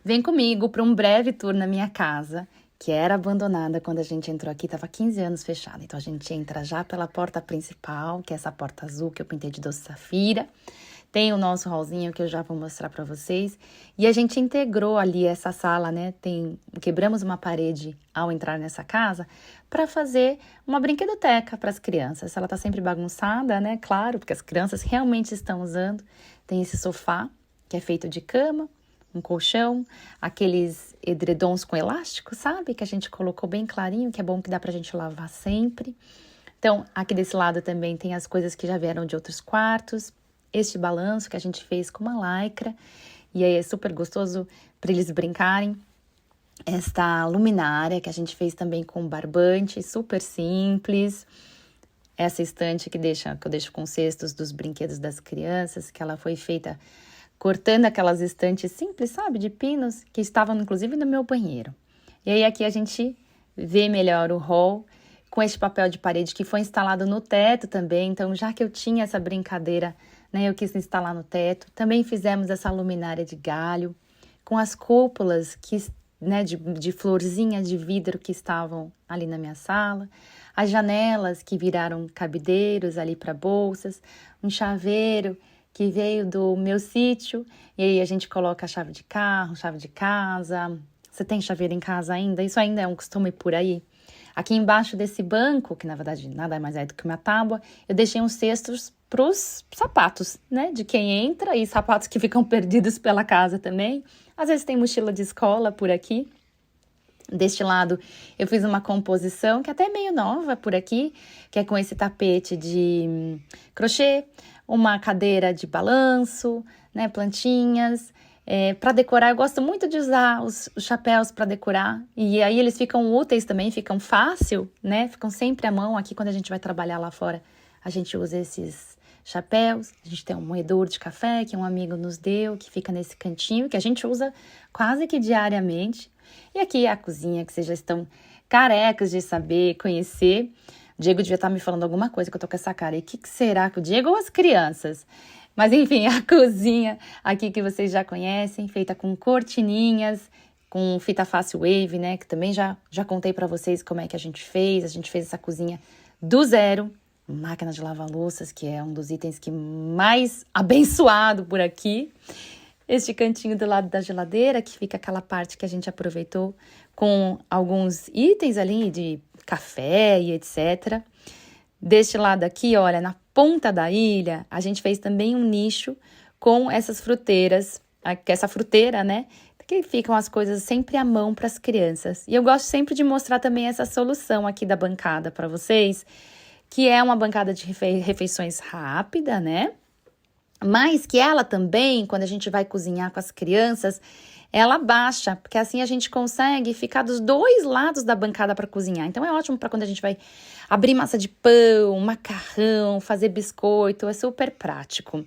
Vem comigo para um breve tour na minha casa, que era abandonada quando a gente entrou aqui, estava 15 anos fechada. Então a gente entra já pela porta principal, que é essa porta azul que eu pintei de doce safira. Tem o nosso hallzinho que eu já vou mostrar para vocês. E a gente integrou ali essa sala, né? Quebramos uma parede ao entrar nessa casa para fazer uma brinquedoteca para as crianças. Ela tá sempre bagunçada, né? Claro, porque as crianças realmente estão usando. Tem esse sofá, que é feito de cama, um colchão, aqueles edredons com elástico, sabe? Que a gente colocou bem clarinho, que é bom que dá pra gente lavar sempre. Então, aqui desse lado também tem as coisas que já vieram de outros quartos. Este balanço que a gente fez com uma lycra. E aí é super gostoso para eles brincarem. Esta luminária que a gente fez também com barbante, super simples. Essa estante que eu deixo com cestos dos brinquedos das crianças, que ela foi feita cortando aquelas estantes simples, sabe, de pinos, que estavam inclusive no meu banheiro. E aí aqui a gente vê melhor o hall com este papel de parede que foi instalado no teto também. Então, já que eu tinha essa brincadeira, né, eu quis instalar no teto. Também fizemos essa luminária de galho com as cúpulas né, de florzinha de vidro que estavam ali na minha sala. As janelas que viraram cabideiros ali para bolsas, um chaveiro que veio do meu sítio, e aí a gente coloca a chave de carro, chave de casa. Você tem chaveiro em casa ainda? Isso ainda é um costume por aí? Aqui embaixo desse banco, que na verdade nada mais é do que uma tábua, eu deixei uns cestos para os sapatos, né? De quem entra e sapatos que ficam perdidos pela casa também. Às vezes tem mochila de escola por aqui. Deste lado, eu fiz uma composição que é até meio nova por aqui, que é com esse tapete de crochê, uma cadeira de balanço, né, plantinhas. Para decorar, eu gosto muito de usar os chapéus para decorar. E aí eles ficam úteis também, ficam fácil, né? Ficam sempre à mão. Aqui quando a gente vai trabalhar lá fora, a gente usa esses chapéus. A gente tem um moedor de café que um amigo nos deu, que fica nesse cantinho, que a gente usa quase que diariamente. E aqui é a cozinha, que vocês já estão carecas de saber, conhecer. O Diego devia estar me falando alguma coisa, que eu tô com essa cara. E o que será que o Diego ou as crianças? Mas enfim, a cozinha aqui que vocês já conhecem, feita com cortininhas, com fita face wave, né? Que também já contei pra vocês como é que a gente fez. A gente fez essa cozinha do zero. Máquina de lavar louças, que é um dos itens que mais abençoado por aqui. Este cantinho do lado da geladeira, que fica aquela parte que a gente aproveitou com alguns itens ali de café e etc. Deste lado aqui, olha, na ponta da ilha, a gente fez também um nicho com essas fruteiras, essa fruteira, né? Que ficam as coisas sempre à mão para as crianças. E eu gosto sempre de mostrar também essa solução aqui da bancada para vocês, que é uma bancada de refeições rápida, né? Mas que ela também, quando a gente vai cozinhar com as crianças, ela baixa, porque assim a gente consegue ficar dos dois lados da bancada para cozinhar. Então é ótimo para quando a gente vai abrir massa de pão, macarrão, fazer biscoito, é super prático.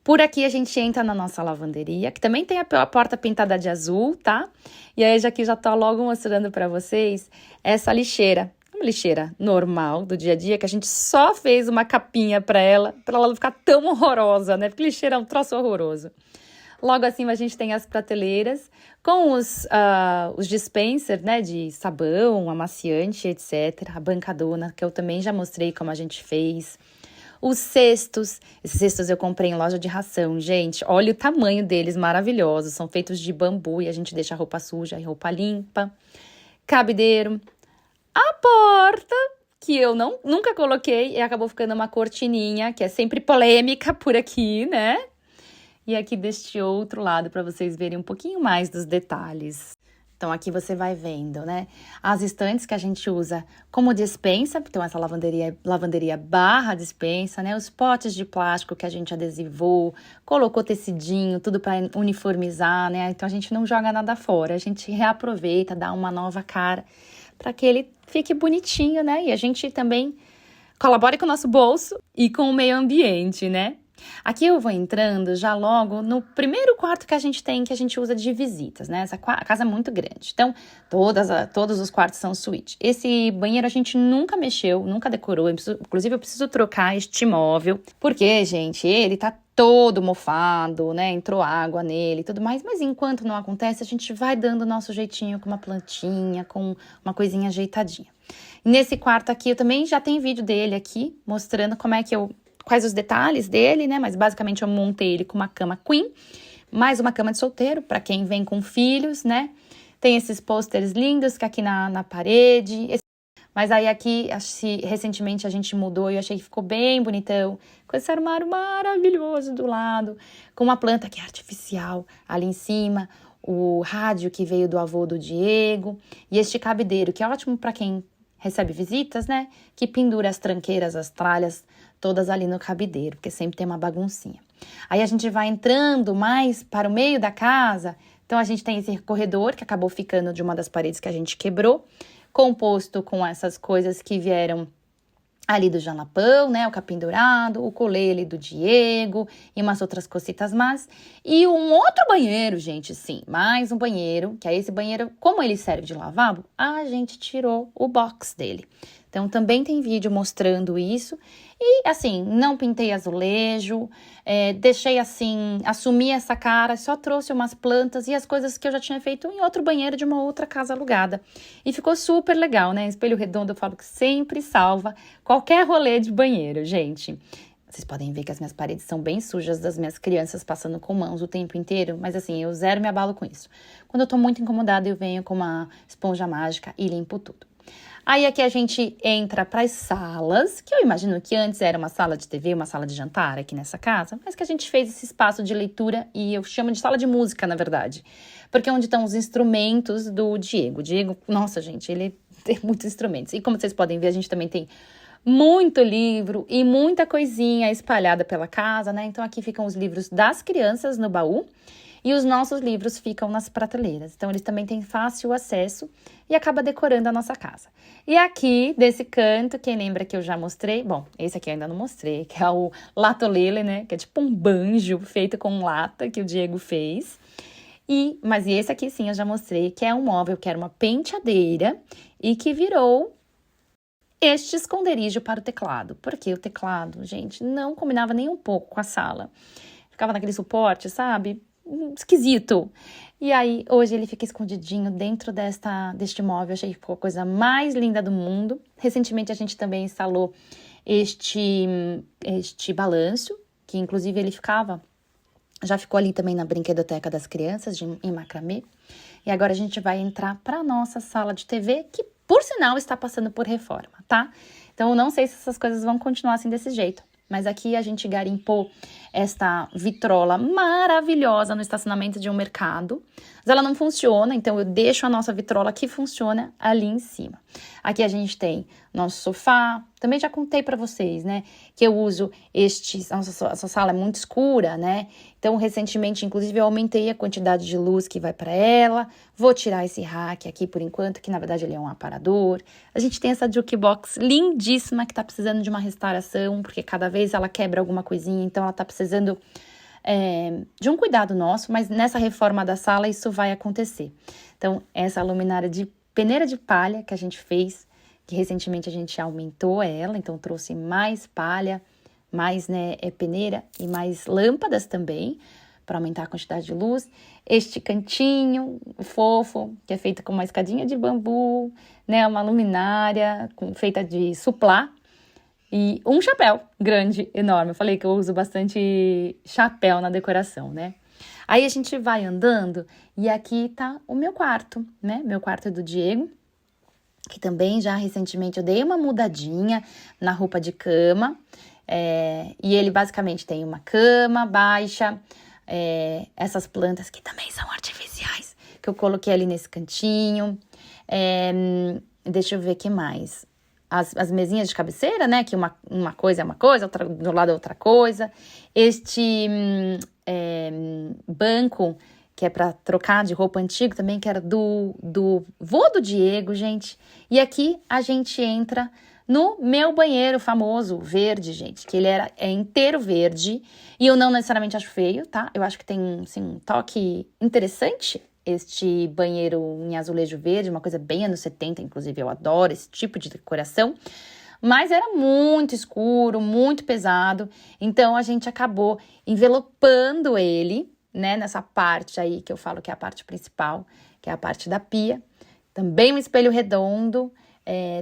Por aqui a gente entra na nossa lavanderia, que também tem a porta pintada de azul, tá? E aí já tô logo mostrando para vocês essa lixeira. Uma lixeira normal do dia a dia, que a gente só fez uma capinha para ela não ficar tão horrorosa, né? Porque lixeira é um troço horroroso. Logo acima a gente tem as prateleiras com os dispensers, né, de sabão, amaciante, etc. A bancadona, que eu também já mostrei como a gente fez. Os cestos, esses cestos eu comprei em loja de ração, gente. Olha o tamanho deles, maravilhosos. São feitos de bambu e a gente deixa a roupa suja e roupa limpa. Cabideiro. A porta, que eu nunca coloquei e acabou ficando uma cortininha, que é sempre polêmica por aqui, né? E aqui deste outro lado, para vocês verem um pouquinho mais dos detalhes. Então, aqui você vai vendo, né? As estantes que a gente usa como despensa, então essa lavanderia barra despensa, né? Os potes de plástico que a gente adesivou, colocou tecidinho, tudo para uniformizar, né? Então, a gente não joga nada fora, a gente reaproveita, dá uma nova cara para que ele fique bonitinho, né? E a gente também colabore com o nosso bolso e com o meio ambiente, né? Aqui eu vou entrando já logo no primeiro quarto que a gente tem, que a gente usa de visitas, né? A casa é muito grande, então todos os quartos são suíte. Esse banheiro a gente nunca mexeu, nunca decorou, inclusive eu preciso trocar este móvel, porque, gente, ele tá todo mofado, né? Entrou água nele e tudo mais. Mas enquanto não acontece, a gente vai dando o nosso jeitinho com uma plantinha, com uma coisinha ajeitadinha. Nesse quarto aqui, eu também já tenho vídeo dele aqui, mostrando quais os detalhes dele, né? Mas basicamente eu montei ele com uma cama queen, mais uma cama de solteiro, para quem vem com filhos, né? Tem esses pôsteres lindos que aqui na parede. Mas aí aqui, recentemente a gente mudou e eu achei que ficou bem bonitão. Com esse armário maravilhoso do lado, com uma planta que é artificial ali em cima, o rádio que veio do avô do Diego e este cabideiro, que é ótimo para quem recebe visitas, né? Que pendura as tranqueiras, as tralhas, todas ali no cabideiro, porque sempre tem uma baguncinha. Aí a gente vai entrando mais para o meio da casa, então a gente tem esse corredor que acabou ficando de uma das paredes que a gente quebrou, composto com essas coisas que vieram ali do Jalapão, né, o capim dourado, o colele do Diego e umas outras cositas más. E um outro banheiro, gente, sim, mais um banheiro, que é esse banheiro, como ele serve de lavabo, a gente tirou o box dele. Então, também tem vídeo mostrando isso. E, assim, não pintei azulejo, deixei assim, assumi essa cara, só trouxe umas plantas e as coisas que eu já tinha feito em outro banheiro de uma outra casa alugada. E ficou super legal, né? Espelho redondo, eu falo que sempre salva qualquer rolê de banheiro, gente. Vocês podem ver que as minhas paredes são bem sujas das minhas crianças passando com mãos o tempo inteiro, mas assim, eu zero me abalo com isso. Quando eu tô muito incomodada, eu venho com uma esponja mágica e limpo tudo. Aí aqui a gente entra para as salas, que eu imagino que antes era uma sala de TV, uma sala de jantar aqui nessa casa, mas que a gente fez esse espaço de leitura e eu chamo de sala de música, na verdade. Porque é onde estão os instrumentos do Diego. O Diego, nossa, gente, ele tem muitos instrumentos. E como vocês podem ver, a gente também tem muito livro e muita coisinha espalhada pela casa, né? Então aqui ficam os livros das crianças no baú. E os nossos livros ficam nas prateleiras. Então, eles também têm fácil acesso e acaba decorando a nossa casa. E aqui, desse canto, quem lembra que eu já mostrei? Bom, esse aqui eu ainda não mostrei, que é o latolele, né? Que é tipo um banjo feito com lata que o Diego fez. Mas esse aqui sim eu já mostrei, que é um móvel que era uma penteadeira e que virou este esconderijo para o teclado. Porque o teclado, gente, não combinava nem um pouco com a sala. Ficava naquele suporte, sabe? Esquisito. E aí, hoje ele fica escondidinho dentro deste móvel. Achei que ficou a coisa mais linda do mundo. Recentemente, a gente também instalou este balanço, que inclusive ele já ficou ali também na brinquedoteca das crianças, em macramê. E agora a gente vai entrar para a nossa sala de TV, que, por sinal, está passando por reforma, tá? Então, eu não sei se essas coisas vão continuar assim desse jeito. Mas aqui a gente garimpou esta vitrola maravilhosa no estacionamento de um mercado. Mas ela não funciona, então eu deixo a nossa vitrola que funciona ali em cima. Aqui a gente tem nosso sofá. Também já contei para vocês, né? Que eu uso nossa sala é muito escura, né? Então, recentemente, inclusive, eu aumentei a quantidade de luz que vai para ela. Vou tirar esse rack aqui por enquanto, que na verdade ele é um aparador. A gente tem essa jukebox lindíssima que tá precisando de uma restauração, porque cada vez ela quebra alguma coisinha, então ela tá precisando de um cuidado nosso, mas nessa reforma da sala isso vai acontecer. Então, essa luminária de peneira de palha que a gente fez, que recentemente a gente aumentou ela, então trouxe mais palha, mais peneira e mais lâmpadas também, para aumentar a quantidade de luz. Este cantinho fofo, que é feito com uma escadinha de bambu, né, uma luminária feita de suplá e um chapéu grande, enorme. Eu falei que eu uso bastante chapéu na decoração, né? Aí a gente vai andando e aqui tá o meu quarto, né? Meu quarto é do Diego, que também já recentemente eu dei uma mudadinha na roupa de cama. E ele basicamente tem uma cama baixa, essas plantas que também são artificiais, que eu coloquei ali nesse cantinho. Deixa eu ver o que mais. As mesinhas de cabeceira, né? Que uma coisa é uma coisa, outra, do lado é outra coisa. Este banco, que é para trocar de roupa antigo também, que era do vô do Diego, gente. E aqui a gente entra no meu banheiro famoso, verde, gente, que ele é inteiro verde, e eu não necessariamente acho feio, tá? Eu acho que tem, assim, um toque interessante, este banheiro em azulejo verde, uma coisa bem anos 70, inclusive eu adoro esse tipo de decoração, mas era muito escuro, muito pesado, então a gente acabou envelopando ele, né, nessa parte aí que eu falo que é a parte principal, que é a parte da pia. Também um espelho redondo,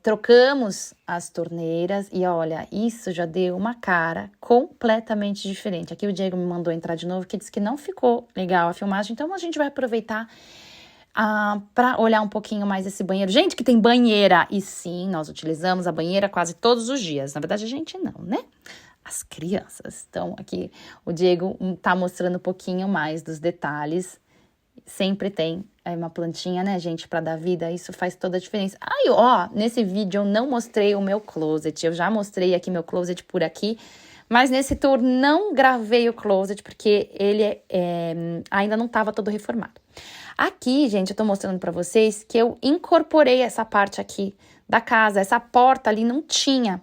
trocamos as torneiras e olha, isso já deu uma cara completamente diferente. Aqui o Diego me mandou entrar de novo, que disse que não ficou legal a filmagem, então a gente vai aproveitar para olhar um pouquinho mais esse banheiro. Gente, que tem banheira! E sim, nós utilizamos a banheira quase todos os dias. Na verdade, a gente não, né? As crianças. Então, aqui o Diego tá mostrando um pouquinho mais dos detalhes. Sempre tem uma plantinha, né, gente, para dar vida. Isso faz toda a diferença. Ai, ó, nesse vídeo eu não mostrei o meu closet. Eu já mostrei aqui meu closet por aqui. Mas nesse tour não gravei o closet porque ele ainda não estava todo reformado. Aqui, gente, eu tô mostrando pra vocês que eu incorporei essa parte aqui da casa. Essa porta ali não tinha.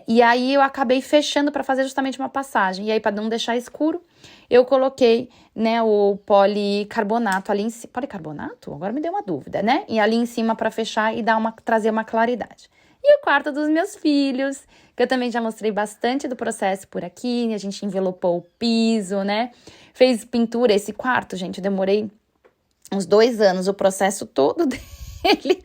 E aí eu acabei fechando pra fazer justamente uma passagem. E aí, pra não deixar escuro, eu coloquei, né, o policarbonato ali em cima. Policarbonato? Agora me deu uma dúvida, né? E ali em cima pra fechar e trazer uma claridade. E o quarto dos meus filhos, que eu também já mostrei bastante do processo por aqui. A gente envelopou o piso, né? Fez pintura. Esse quarto, gente, eu demorei uns 2 anos, o processo todo dele.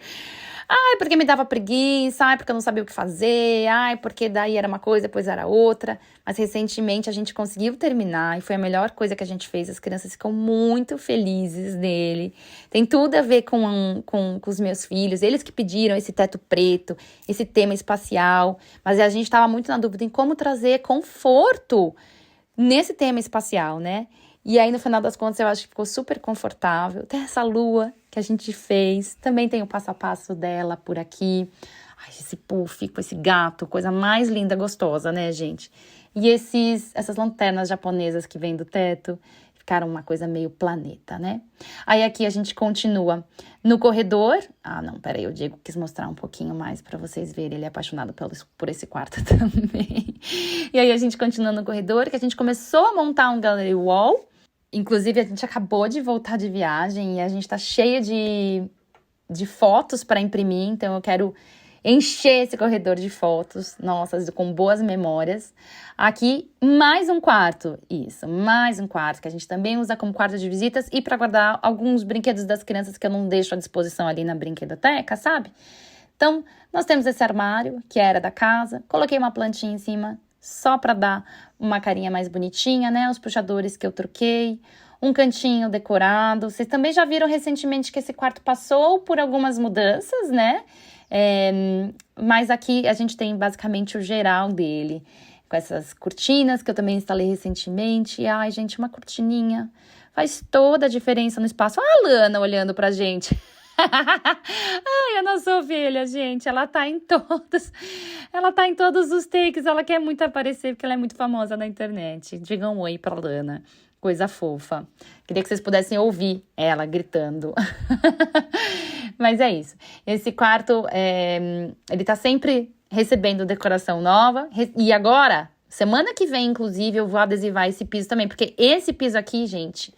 Ai, porque me dava preguiça, ai, porque eu não sabia o que fazer, ai, porque daí era uma coisa, depois era outra. Mas recentemente a gente conseguiu terminar e foi a melhor coisa que a gente fez. As crianças ficam muito felizes nele. Tem tudo a ver com os meus filhos, eles que pediram esse teto preto, esse tema espacial. Mas a gente estava muito na dúvida em como trazer conforto nesse tema espacial, né? E aí, no final das contas, eu acho que ficou super confortável. Tem essa lua que a gente fez. Também tem o passo a passo dela por aqui. Ai, esse puff com esse gato, coisa mais linda, gostosa, né, gente? E essas lanternas japonesas que vêm do teto, ficaram uma coisa meio planeta, né? Aí aqui a gente continua no corredor. Ah, não, peraí, o Diego quis mostrar um pouquinho mais pra vocês verem. Ele é apaixonado por esse quarto também. E aí a gente continua no corredor, que a gente começou a montar um gallery wall. Inclusive, a gente acabou de voltar de viagem e a gente tá cheia de fotos para imprimir, então eu quero encher esse corredor de fotos, nossas, com boas memórias. Aqui, mais um quarto, isso, mais um quarto, que a gente também usa como quarto de visitas e para guardar alguns brinquedos das crianças que eu não deixo à disposição ali na brinquedoteca, sabe? Então, nós temos esse armário, que era da casa, coloquei uma plantinha em cima, só para dar uma carinha mais bonitinha, né? Os puxadores que eu troquei, um cantinho decorado. Vocês também já viram recentemente que esse quarto passou por algumas mudanças, né? Mas aqui a gente tem basicamente o geral dele, com essas cortinas que eu também instalei recentemente. E, ai, gente, uma cortininha faz toda a diferença no espaço. Olha a Lana olhando pra gente. Ai, a nossa ovelha, gente, ela tá em todos os takes, ela quer muito aparecer porque ela é muito famosa na internet. Digam um oi pra Lana, coisa fofa. Queria que vocês pudessem ouvir ela gritando. Mas é isso. Esse quarto, ele tá sempre recebendo decoração nova. E agora, semana que vem, inclusive, eu vou adesivar esse piso também, porque esse piso aqui, gente,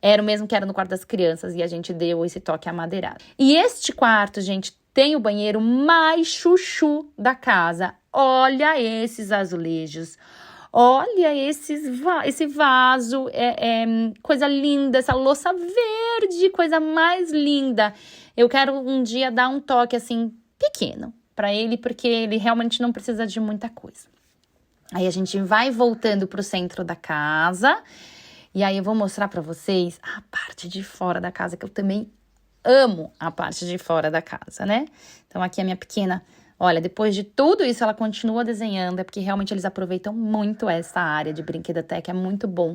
era o mesmo que era no quarto das crianças e a gente deu esse toque amadeirado. E este quarto, gente, tem o banheiro mais chuchu da casa. Olha esses azulejos. Olha esse vaso. Coisa linda. Essa louça verde, coisa mais linda. Eu quero um dia dar um toque, assim, pequeno para ele, porque ele realmente não precisa de muita coisa. Aí a gente vai voltando pro centro da casa. E aí eu vou mostrar pra vocês a parte de fora da casa, que eu também amo a parte de fora da casa, né? Então aqui a minha pequena, olha, depois de tudo isso ela continua desenhando, é porque realmente eles aproveitam muito essa área de brinquedoteca, é muito bom.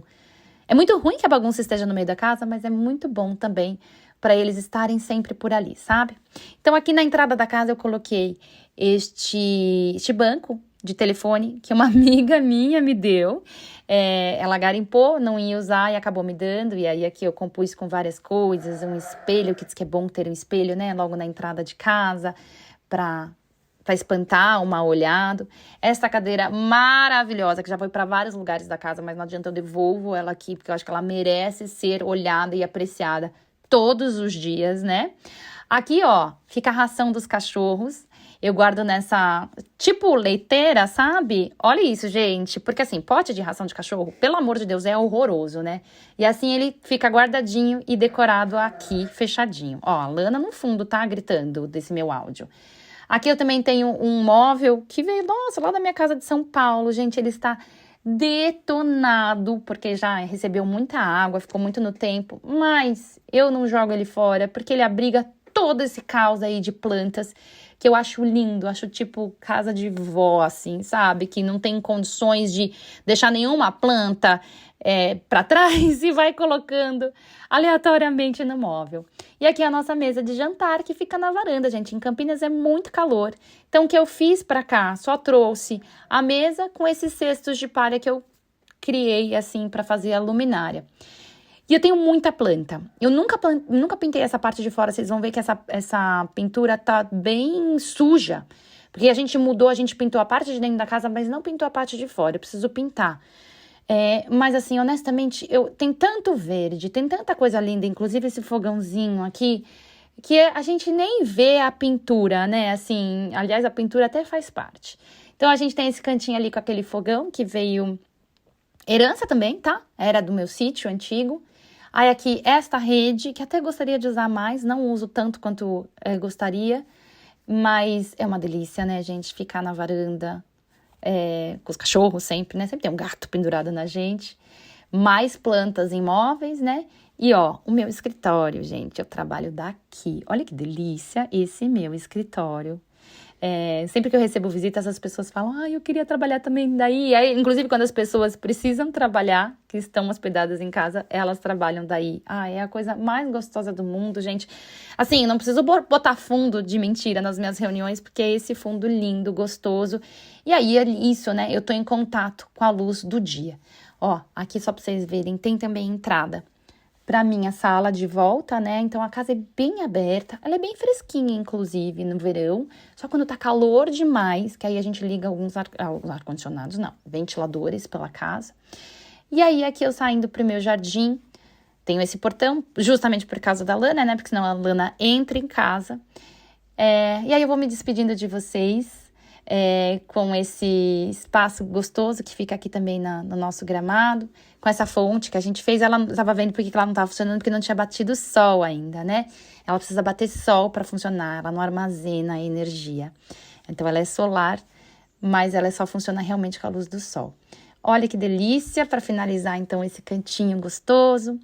É muito ruim que a bagunça esteja no meio da casa, mas é muito bom também para eles estarem sempre por ali, sabe? Então aqui na entrada da casa eu coloquei este banco de telefone que uma amiga minha me deu. Ela garimpou, não ia usar e acabou me dando. E aí aqui eu compus com várias coisas, um espelho, que diz que é bom ter um espelho, né? Logo na entrada de casa, para espantar o mal olhado. Essa cadeira maravilhosa, que já foi para vários lugares da casa, mas não adianta, eu devolvo ela aqui, porque eu acho que ela merece ser olhada e apreciada todos os dias, né? Aqui, ó, fica a ração dos cachorros. Eu guardo nessa, tipo, leiteira, sabe? Olha isso, gente. Porque assim, pote de ração de cachorro, pelo amor de Deus, é horroroso, né? E assim ele fica guardadinho e decorado aqui, fechadinho. Ó, a Lana no fundo tá gritando desse meu áudio. Aqui eu também tenho um móvel que veio, nossa, lá da minha casa de São Paulo. Gente, ele está detonado, porque já recebeu muita água, ficou muito no tempo. Mas eu não jogo ele fora, porque ele abriga todo esse caos aí de plantas, que eu acho lindo, acho tipo casa de vó, assim, sabe? Que não tem condições de deixar nenhuma planta para trás e vai colocando aleatoriamente no móvel. E aqui é a nossa mesa de jantar, que fica na varanda, gente. Em Campinas é muito calor. Então, o que eu fiz para cá? Só trouxe a mesa com esses cestos de palha que eu criei, assim, para fazer a luminária. E eu tenho muita planta. Eu nunca pintei essa parte de fora. Vocês vão ver que essa pintura tá bem suja. Porque a gente mudou, a gente pintou a parte de dentro da casa, mas não pintou a parte de fora. Eu preciso pintar. Mas assim, honestamente, tem tanto verde, tem tanta coisa linda, inclusive esse fogãozinho aqui, que a gente nem vê a pintura, né? Assim, aliás, a pintura até faz parte. Então, a gente tem esse cantinho ali com aquele fogão, que veio herança também, tá? Era do meu sítio antigo. Aí aqui, esta rede, que até gostaria de usar mais, não uso tanto quanto gostaria, mas é uma delícia, né, gente? Ficar na varanda, com os cachorros sempre, né? Sempre tem um gato pendurado na gente. Mais plantas em móveis, né? E, ó, o meu escritório, gente, eu trabalho daqui. Olha que delícia esse meu escritório. Sempre que eu recebo visitas, as pessoas falam, eu queria trabalhar também daí. Aí, inclusive, quando as pessoas precisam trabalhar, que estão hospedadas em casa, elas trabalham daí. É a coisa mais gostosa do mundo, gente. Assim, não preciso botar fundo de mentira nas minhas reuniões, porque é esse fundo lindo, gostoso. E aí, é isso, né? Eu tô em contato com a luz do dia. Ó, aqui só pra vocês verem, tem também entrada para minha sala de volta, né? Então a casa é bem aberta, ela é bem fresquinha, inclusive, no verão. Só quando tá calor demais, que aí a gente liga alguns ar-condicionados, não, ventiladores pela casa. E aí aqui eu saindo pro meu jardim, tenho esse portão, justamente por causa da Lana, né? Porque senão a Lana entra em casa. E aí eu vou me despedindo de vocês. Com esse espaço gostoso que fica aqui também no nosso gramado, com essa fonte que a gente fez. Ela estava vendo porque ela não estava funcionando, porque não tinha batido sol ainda, né? Ela precisa bater sol para funcionar, ela não armazena energia. Então ela é solar, mas ela só funciona realmente com a luz do sol. Olha que delícia, para finalizar então esse cantinho gostoso.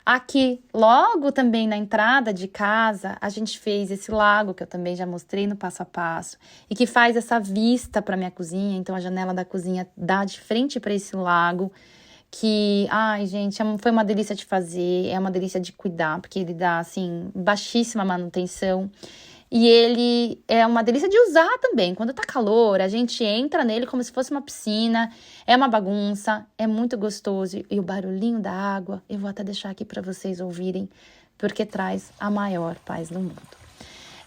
Aqui, logo também na entrada de casa, a gente fez esse lago, que eu também já mostrei no passo a passo, e que faz essa vista para minha cozinha. Então, a janela da cozinha dá de frente para esse lago, que, gente, foi uma delícia de fazer, é uma delícia de cuidar, porque ele dá, assim, baixíssima manutenção. E ele é uma delícia de usar também. Quando tá calor, a gente entra nele como se fosse uma piscina. É uma bagunça, é muito gostoso. E o barulhinho da água, eu vou até deixar aqui para vocês ouvirem, porque traz a maior paz do mundo.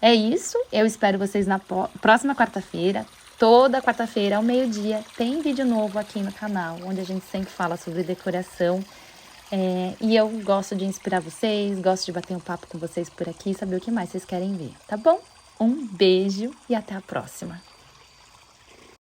É isso, eu espero vocês na próxima quarta-feira. Toda quarta-feira, ao meio-dia, tem vídeo novo aqui no canal, onde a gente sempre fala sobre decoração. E eu gosto de inspirar vocês, gosto de bater um papo com vocês por aqui, saber o que mais vocês querem ver, tá bom? Um beijo e até a próxima!